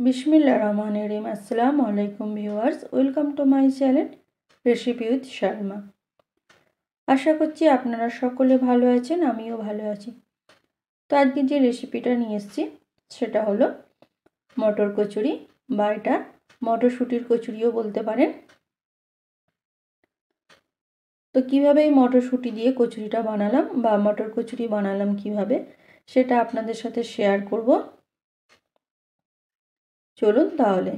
बिस्मिल्लाह रहमानिर रहीम। अस्सलामु आलैकुम viewers, welcome to my channel recipe with Sharma. আশা করছি আপনারা সকলে ভালো আছেন, আমিও ভালো আছি। তো আজকে যে রেসিপিটা নিয়ে এসেছি সেটা হলো মটর কচুরি, বা এটা মটরশুঁটির কচুরিও বলতে পারেন। তো কিভাবে এই মটরশুঁটি দিয়ে কচুরিটা বানালাম বা মটর কচুরি বানালাম কিভাবে, সেটা আপনাদের সাথে শেয়ার করব। চলুন তাহলে।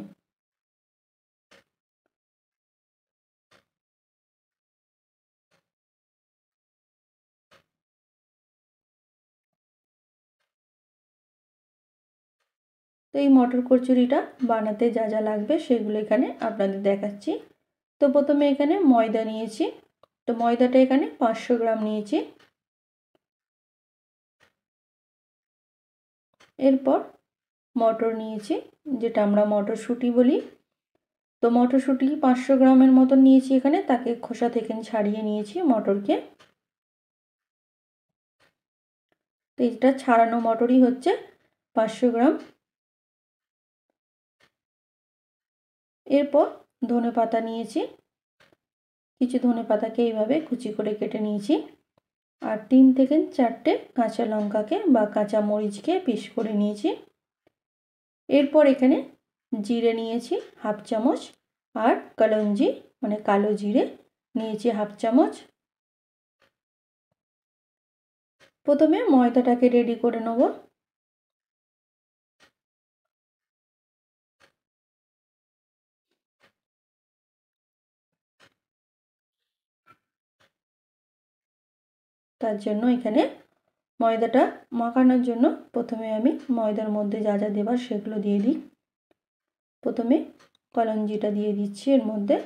তো এই মটর কচুরিটা বানাতে যা যা লাগবে সেগুলো এখানে আপনাদের দেখাচ্ছি। তো প্রথমে এখানে ময়দা নিয়েছি। তো ময়দাটা এখানে 500 গ্রাম নিয়েছি। এরপর মটর নিয়েছি, যেটা আমরা মটরশুঁটি বলি। তো মটরশুঁটি 500 গ্রামের মতন নিয়েছি এখানে, তাকে খোসা থেকে ছাড়িয়ে নিয়েছি মটরকে। তো এটা ছাড়ানো মটরই হচ্ছে 500 গ্রাম। এরপর ধনেপাতা নিয়েছি, কিছু ধনেপাতাকে এইভাবে কুচি করে কেটে নিয়েছি। আর 3 থেকে 4টে কাঁচা লঙ্কাকে বা কাঁচা মরিচকে পিস করে নিয়েছি। এরপর এখানে জিরে নিয়েছি হাফ চামচ, আর কলঞ্জি মানে কালো জিরে নিয়েছি হাফ চামচ। প্রথমে ময়দাটাকে রেডি করে নেব। তার জন্য এখানে ময়দাটা মাখানোর জন্য প্রথমে আমি ময়দার মধ্যে যা যা দেবার সেগুলো দিয়ে দিই। প্রথমে কলঞ্জিটা দিয়ে দিচ্ছি এর মধ্যে।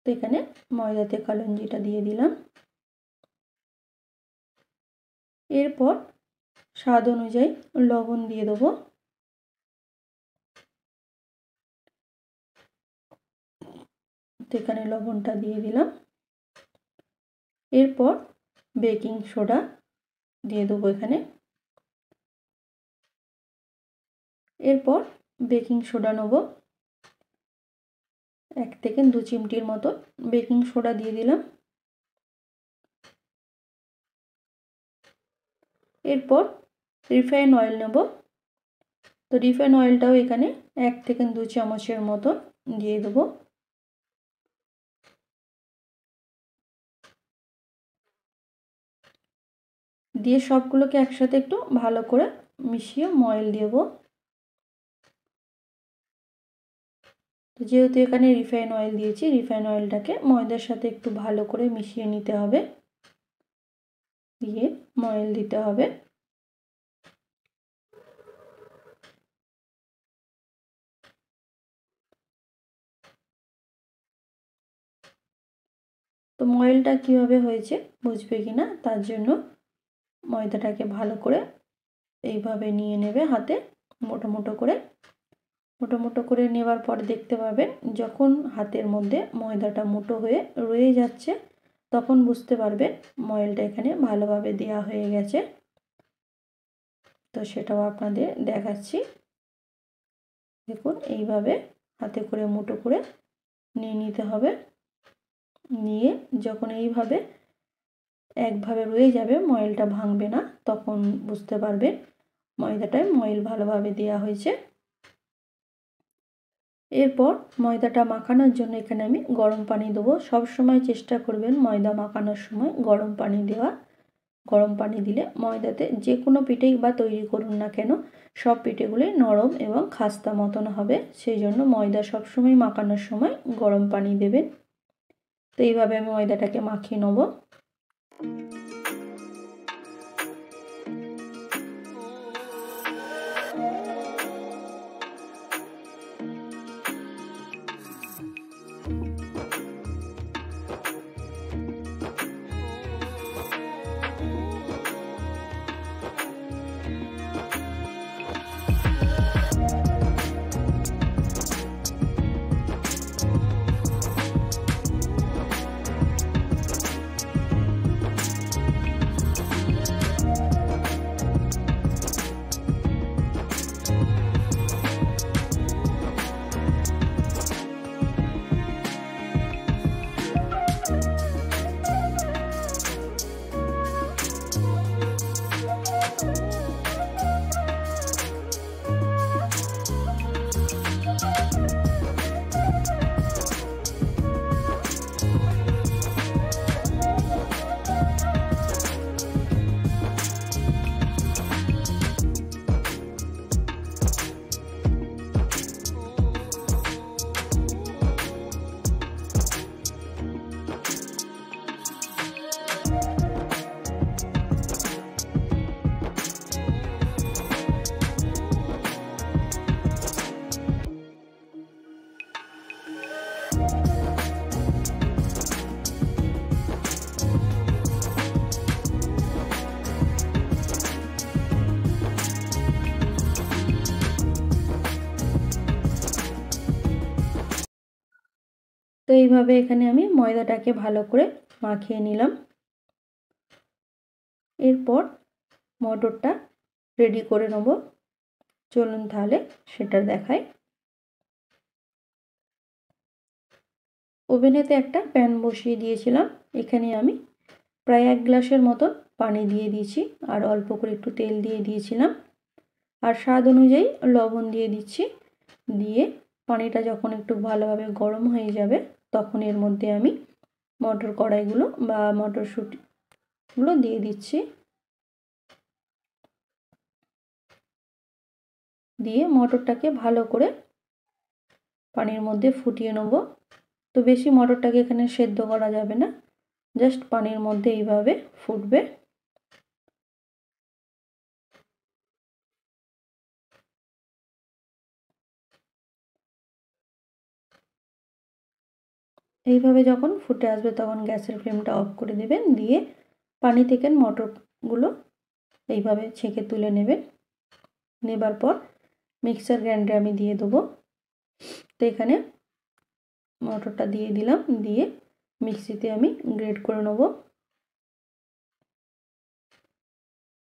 তো এখানে ময়দাতে কলঞ্জিটা দিয়ে দিলাম। এরপর স্বাদ অনুযায়ী লবণ দিয়ে দেবো। তো এখানে লবণটা দিয়ে দিলাম। এরপর বেকিং সোডা দিয়ে দেবো এখানে। এরপর বেকিং সোডা নেব, 1 থেকে 2 চিমটির মতো বেকিং সোডা দিয়ে দিলাম। এরপর রিফাইন অয়েল নেব। তো রিফাইন অয়েলটাও এখানে 1 থেকে 2 চামচের মতো দিয়ে দেবো। দিয়ে সবগুলোকে একসাথে একটু ভালো করে মিশিয়ে ময়েল দেব। তো যেহেতু এখানে রিফাইন অয়েল দিয়েছি, রিফাইন অয়েলটাকে ময়দার সাথে একটু ভালো করে মিশিয়ে নিতে হবে, দিয়ে ময়েল দিতে হবে। তো ময়েলটা কিভাবে হয়েছে বুঝবে কিনা, তার জন্য ময়দাটাকে ভালো করে এইভাবে নিয়ে নেবে হাতে, মোটো মোটো করে। মোটো মোটো করে নেবার পর দেখতে পাবেন যখন হাতের মধ্যে ময়দাটা মোটো হয়ে রয়ে যাচ্ছে, তখন বুঝতে পারবেন ময়েলটা এখানে ভালোভাবে দেওয়া হয়ে গেছে। তো সেটাও আপনাদের দেখাচ্ছি। দেখুন এইভাবে হাতে করে মুঠো করে নিয়ে নিতে হবে। নিয়ে যখন এইভাবে একভাবে রয়ে যাবে, ময়েলটা ভাঙবে না, তখন বুঝতে পারবেন ময়দাটায় ময়েল ভালোভাবে দেওয়া হয়েছে। এরপর ময়দাটা মাখানোর জন্য এখানে আমি গরম পানি দেবো। সব সময় চেষ্টা করবেন ময়দা মাখানোর সময় গরম পানি দেওয়া। গরম পানি দিলে ময়দাতে যে কোনো পিঠেই বা তৈরি করুন না কেন, সব পিঠেগুলি নরম এবং খাস্তা মতন হবে। সেই জন্য ময়দা সবসময় মাখানোর সময় গরম পানি দেবেন। তো এইভাবে আমি ময়দাটাকে মাখিয়ে নেব। এইভাবে এখানে আমি ময়দাটাকে ভালো করে মাখিয়ে নিলাম। এরপর মটরটা রেডি করে নেব। চলুন তাহলে সেটা দেখাই। ওভেনেতে একটা প্যান বসিয়ে দিয়েছিলাম। এখানে আমি প্রায় 1 গ্লাসের মতন পানি দিয়ে দিয়েছি, আর অল্প করে একটু তেল দিয়ে দিয়েছিলাম, আর স্বাদ অনুযায়ী লবণ দিয়ে দিচ্ছি। দিয়ে পানিটা যখন একটু ভালোভাবে গরম হয়ে যাবে তখন এর মধ্যে আমি মটর কড়াইগুলো বা মটরশুঁটিগুলো দিয়ে দিচ্ছি। দিয়ে মটরটাকে ভালো করে পানির মধ্যে ফুটিয়ে নেব। তো বেশি মটরটাকে এখানে সেদ্ধ করা যাবে না, জাস্ট পানির মধ্যে এইভাবে ফুটবে। এইভাবে যখন ফুটে আসবে তখন গ্যাসের ফ্লেমটা অফ করে দেবেন। দিয়ে পানি থেকে মটরগুলো এইভাবে ছেঁকে তুলে নেবেন। নেবার পর মিক্সার গ্রাইন্ডারে আমি দিয়ে দেবো। তো এখানে মটরটা দিয়ে দিলাম, দিয়ে মিক্সিতে আমি গ্রেট করে নেব।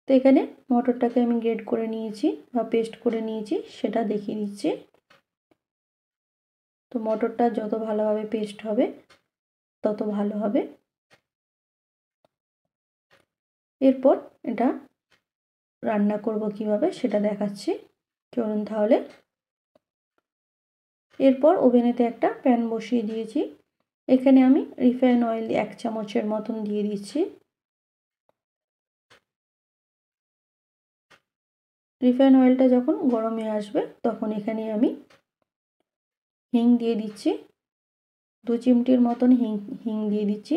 তো এখানে মটরটাকে আমি গ্রেট করে নিয়েছি বা পেস্ট করে নিয়েছি, সেটা দেখিয়ে দিচ্ছি। তো মটরটা যত ভালোভাবে পেস্ট হবে তত ভালো হবে। এরপর এটা রান্না করব কিভাবে সেটা দেখাচ্ছি। চলুন তাহলে। এরপর ওভেনেতে একটা প্যান বসিয়ে দিয়েছি। এখানে আমি রিফাইন অয়েল 1 চামচের মতন দিয়ে দিচ্ছি। রিফাইন অয়েলটা যখন গরম হয়ে আসবে তখন এখানে আমি হিং দিয়ে দিচ্ছি। 2 চিমটির মতন হিং দিয়ে দিচ্ছি,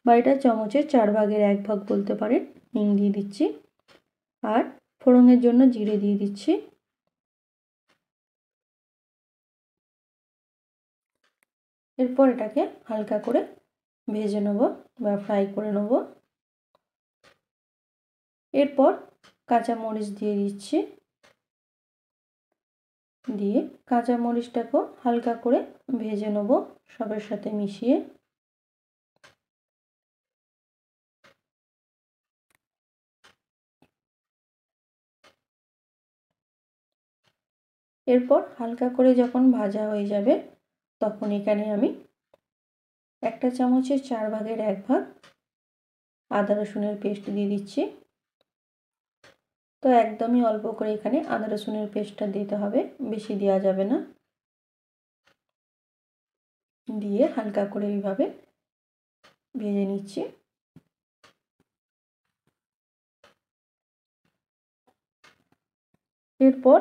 বা এটা চামচের 4 ভাগের 1 ভাগ বলতে পারেন। হিং দিয়ে দিচ্ছি, আর ফোড়নের জন্য জিরে দিয়ে দিচ্ছি। এরপর এটাকে হালকা করে ভেজে নেব বা ফ্রাই করে নেব। এরপর কাঁচা মরিচ দিয়ে দিচ্ছি। দিয়ে কাঁচা মরিচটাকেও হালকা করে ভেজে নেব সবের সাথে মিশিয়ে। এরপর হালকা করে যখন ভাজা হয়ে যাবে তখন এখানে আমি 1 চামচের 4 ভাগের 1 ভাগ আদা রসুনের পেস্ট দিয়ে দিচ্ছি। তো একদমই অল্প করে এখানে আদা রসুনের পেস্টটা দিতে হবে, বেশি দেওয়া যাবে না। দিয়ে হালকা করে এইভাবে ভেজে নিচ্ছি। এরপর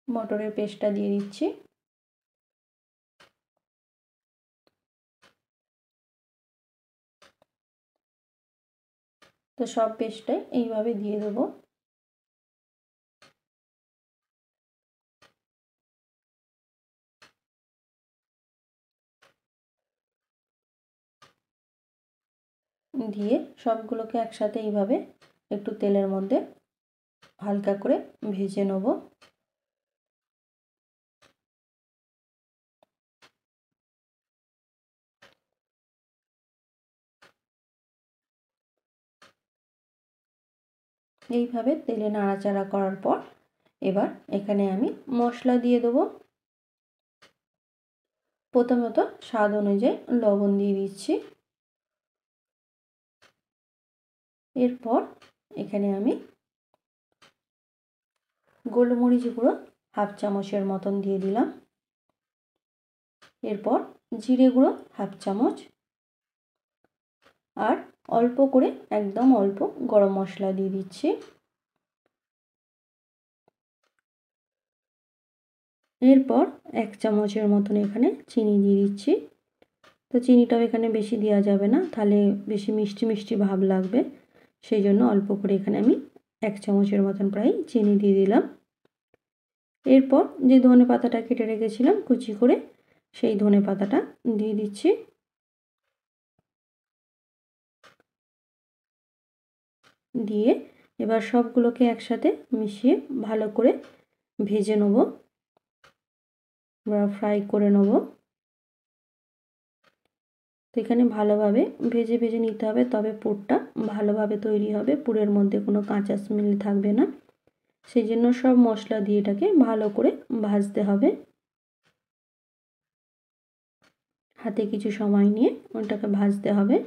মটরের পেস্টটা দিয়ে দিচ্ছি। তো সব পেস্টটাই এইভাবে দিয়ে দেবো। দিয়ে সবগুলোকে একসাথে এইভাবে একটু তেলের মধ্যে হালকা করে ভেজে নেব। এইভাবে তেলে নাড়াচাড়া করার পর এবার এখানে আমি মশলা দিয়ে দেবো। প্রথমত স্বাদ অনুযায়ী লবণ দিয়ে দিচ্ছি। এরপর এখানে আমি গোলমরিচ গুঁড়ো 1/2 চামচের মতন দিয়ে দিলাম। এরপর জিরে গুঁড়ো 1/2 চামচ, আর অল্প করে একদম অল্প গরম মশলা দিয়ে দিচ্ছি। এরপর 1 চামচের মতন এখানে চিনি দিয়ে দিচ্ছি। তো চিনিটাও এখানে বেশি দেওয়া যাবে না, তাহলে বেশি মিষ্টি মিষ্টি ভাব লাগবে, সেই জন্য অল্প করে এখানে আমি 1 চামচের মতন প্রায় চিনি দিয়ে দিলাম। এরপর যে ধনে পাতাটা কেটে রেখেছিলাম কুচি করে, সেই ধনে পাতাটা দিয়ে দিচ্ছি। দিয়ে এবার সবগুলোকে একসাথে মিশিয়ে ভালো করে ভেজে নেব বা ফ্রাই করে নেব। তো এখানে ভালোভাবে ভেজে ভেজে নিতে হবে, তবে পুরটা ভালোভাবে তৈরি হবে, পুরের মধ্যে কোনো কাঁচা স্মেল থাকবে না। সেই জন্য সব মশলা দিয়ে এটাকে ভালো করে ভাজতে হবে। হাতে কিছু সময় নিয়ে ওটাকে ভাজতে হবে।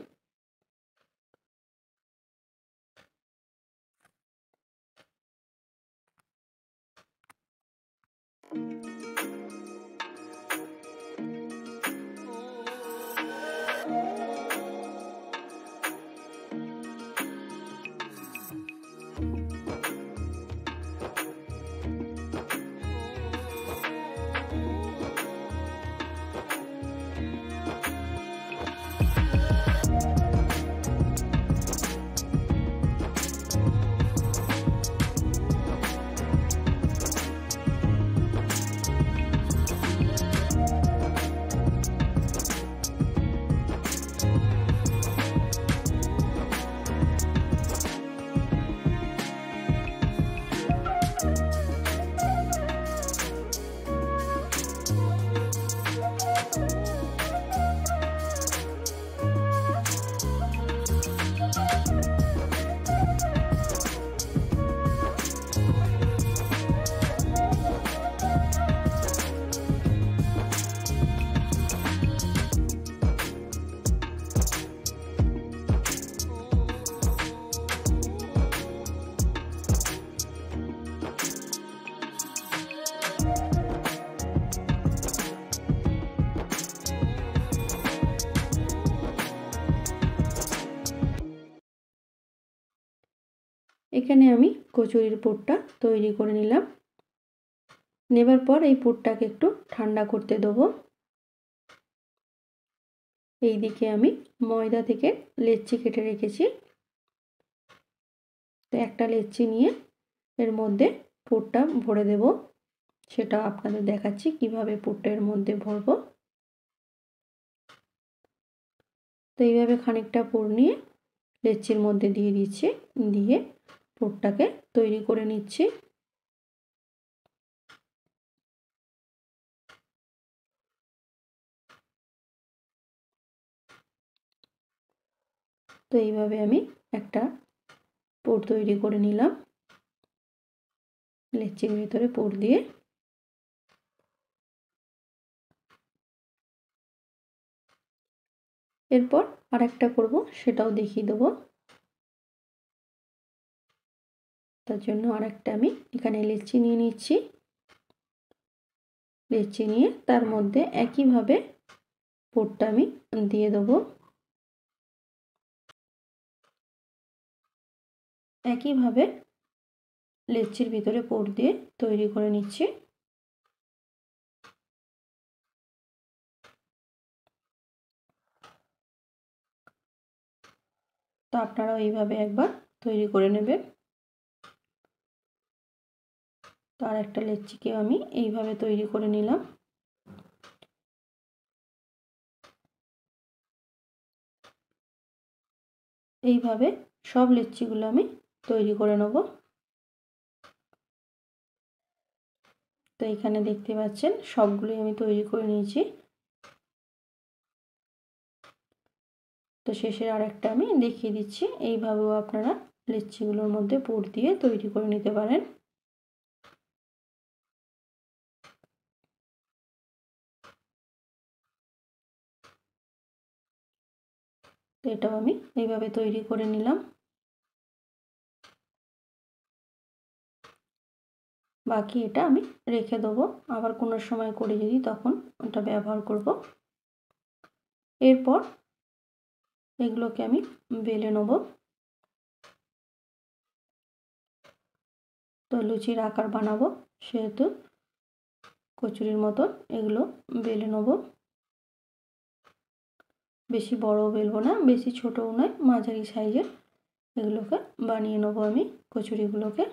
এখানে আমি কচুরির পুরটা তৈরি করে নিলাম। নেবার পর এই পুরটাকে একটু ঠান্ডা করতে দেবো। এইদিকে আমি ময়দা থেকে লেচি কেটে রেখেছি। তো একটা লেচি নিয়ে এর মধ্যে পুরটা ভরে দেব। সেটা আপনাদের দেখাচ্ছি কিভাবে পুরটা এর মধ্যে ভরবো। তো এইভাবে খানিকটা পুর নিয়ে লেচির মধ্যে দিয়ে দিচ্ছি, দিয়ে পুরটাকে তৈরি করে নিচ্ছি। তো এইভাবে আমি একটা পুর তৈরি করে নিলাম লেচির ভিতরে পুর দিয়ে। এরপর আরেকটা করব, সেটাও দেখিয়ে দেবো। তার জন্য আরেকটা আমি এখানে লেচি নিয়ে নিচ্ছি। লেচি নিয়ে তার মধ্যে একইভাবে পুরটা আমি দিয়ে দেবো। একইভাবে লেচির ভিতরে পুর দিয়ে তৈরি করে নিচ্ছি। তো আপনারাও এইভাবে একবার তৈরি করে নেবেন। তো আর একটা লেচিকে আমি এইভাবে তৈরি করে নিলাম। এইভাবে সব লেচিগুলো আমি তৈরি করে নেব। তো এখানে দেখতে পাচ্ছেন সবগুলোই আমি তৈরি করে নিয়েছি। তো শেষের আরেকটা আমি দেখিয়ে দিচ্ছি। এইভাবেও আপনারা লেচিগুলোর মধ্যে পুর দিয়ে তৈরি করে নিতে পারেন। তো এটাও আমি এইভাবে তৈরি করে নিলাম। বাকি এটা আমি রেখে দেবো, আবার কোনো সময় করে যদি তখন ওটা ব্যবহার করব। এরপর এগুলোকে আমি বেলে নেব। তো লুচির আকার বানাবো, সেহেতু কচুরির মতন এগুলো বেলে নেব। বেশি বড়ও বেলবো না, বেশি ছোটও নয়, মাঝারি সাইজের এগুলোকে বানিয়ে নেব আমি কচুরিগুলোকে।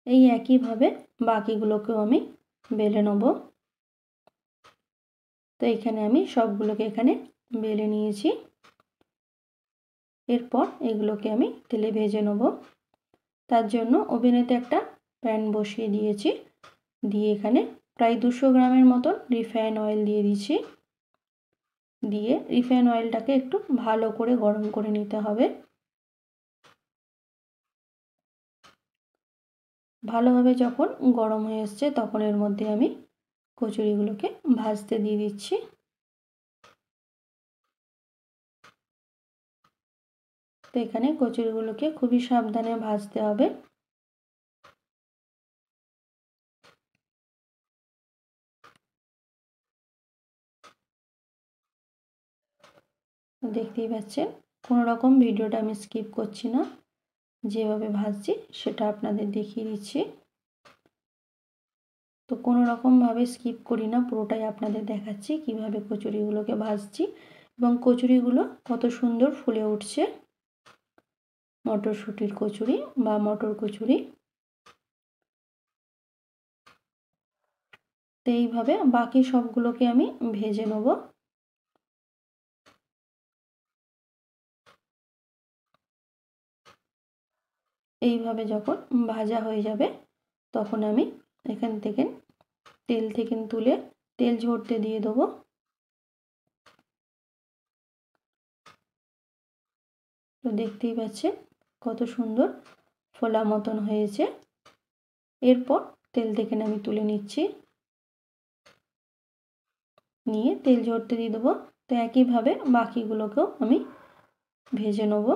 এই একইভাবে বাকিগুলোকেও আমি বেলে নেব। তো এখানে আমি সবগুলোকে এখানে বেলে নিয়েছি। এরপর এগুলোকে আমি তেলে ভেজে নেব। তার জন্য ওভেনেতে একটা প্যান বসিয়ে দিয়েছি, দিয়ে এখানে প্রায় 200 গ্রামের মতন রিফাইন অয়েল দিয়ে দিচ্ছি। দিয়ে রিফাইন অয়েলটাকে একটু ভালো করে গরম করে নিতে হবে। ভালোভাবে যখন গরম হয়ে এসছে তখন এর মধ্যে আমি কচুরিগুলোকে ভাজতে দিয়ে দিচ্ছি। তো এখানে কচুরিগুলোকে খুবই সাবধানে ভাজতে হবে। দেখতেই পাচ্ছেন কোনো রকম ভিডিওটা আমি স্কিপ করছি না, যেভাবে ভাজছি সেটা আপনাদের দেখিয়ে দিচ্ছি। তো কোনো রকমভাবে স্কিপ করি না, পুরোটাই আপনাদের দেখাচ্ছি কিভাবে কচুরিগুলোকে ভাজছি এবং কচুরিগুলো কত সুন্দর ফুলে উঠছে। মটরশুঁটির কচুরি বা মটর কচুরি। তো এইভাবে বাকি সবগুলোকে আমি ভেজে নেব। এইভাবে যখন ভাজা হয়ে যাবে তখন আমি এখান থেকে তেল থেকে তুলে তেল ঝরতে দিয়ে দেবো। তো দেখতেই পাচ্ছেন কত সুন্দর ফোলা মতন হয়েছে। এরপর তেল থেকে আমি তুলে নিচ্ছি, নিয়ে তেল ঝরতে দিয়ে দেবো। তো একইভাবে বাকিগুলোকেও আমি ভেজে নেব।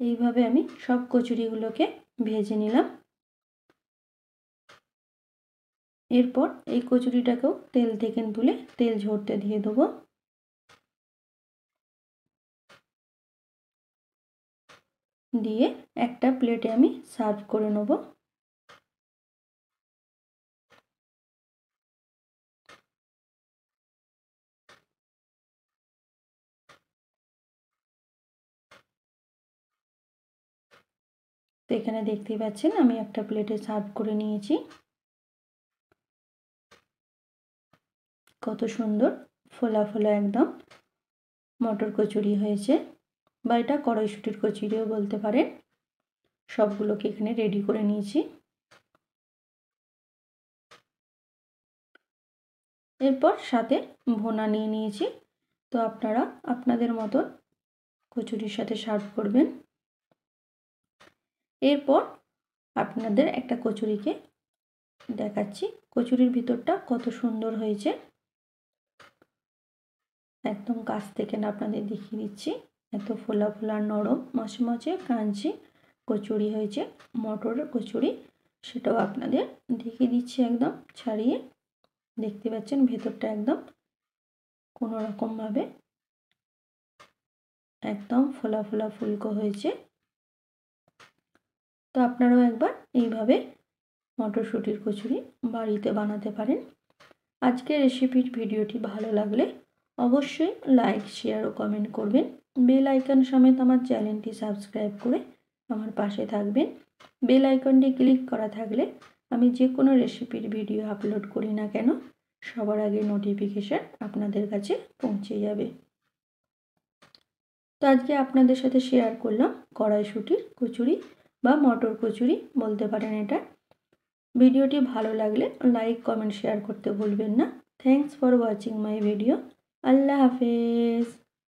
এইভাবে আমি সব কচুরিগুলোকে ভেজে নিলাম। এরপর এই কচুরিটাকেও তেল থেকে তুলে তেল ঝরতে দিয়ে দেবো। দিয়ে একটা প্লেটে আমি সার্ভ করে নেব। তো এখানে দেখতেই পাচ্ছেন আমি একটা প্লেটে সার্ভ করে নিয়েছি। কত সুন্দর ফোলা ফোলা একদম মটর কচুরি হয়েছে, বা এটা কড়াইশুঁটির কচুরিও বলতে পারেন। সবগুলোকে এখানে রেডি করে নিয়েছি। এরপর সাথে ভুনা নিয়ে নিয়েছি। তো আপনারা আপনাদের মতন কচুরির সাথে সার্ভ করবেন। এরপর আপনাদের একটা কচুরিকে দেখাচ্ছি, কচুরির ভিতরটা কত সুন্দর হয়েছে। একদম কাছ থেকে না আপনাদের দেখিয়ে দিচ্ছি, এত ফোলা ফোলা নরম মচমচে ক্রাঞ্চি কচুরি হয়েছে, মটরের কচুরি। সেটাও আপনাদের দেখিয়ে দিচ্ছি একদম ছাড়িয়ে। দেখতে পাচ্ছেন ভেতরটা একদম কোনো রকমভাবে একদম ফোলা ফোলা ফুলকো হয়েছে। তো আপনারাও একবার এইভাবে মটরশুঁটির কচুরি বাড়িতে বানাতে পারেন। আজকের রেসিপির ভিডিওটি ভালো লাগলে অবশ্যই লাইক, শেয়ার ও কমেন্ট করবেন। বেল আইকন সমেত আমার চ্যানেলটি সাবস্ক্রাইব করে আমার পাশে থাকবেন। বেল আইকনটি ক্লিক করা থাকলে আমি যে কোনো রেসিপির ভিডিও আপলোড করি না কেন সবার আগে নোটিফিকেশান আপনাদের কাছে পৌঁছে যাবে। তো আজকে আপনাদের সাথে শেয়ার করলাম কড়াইশুঁটির কচুরি বা মটর কচুরি বলতে পারেন এটা। ভিডিওটি ভালো লাগলে লাইক, কমেন্ট, শেয়ার করতে ভুলবেন না। Thanks for watching my video. Allah হাফেজ।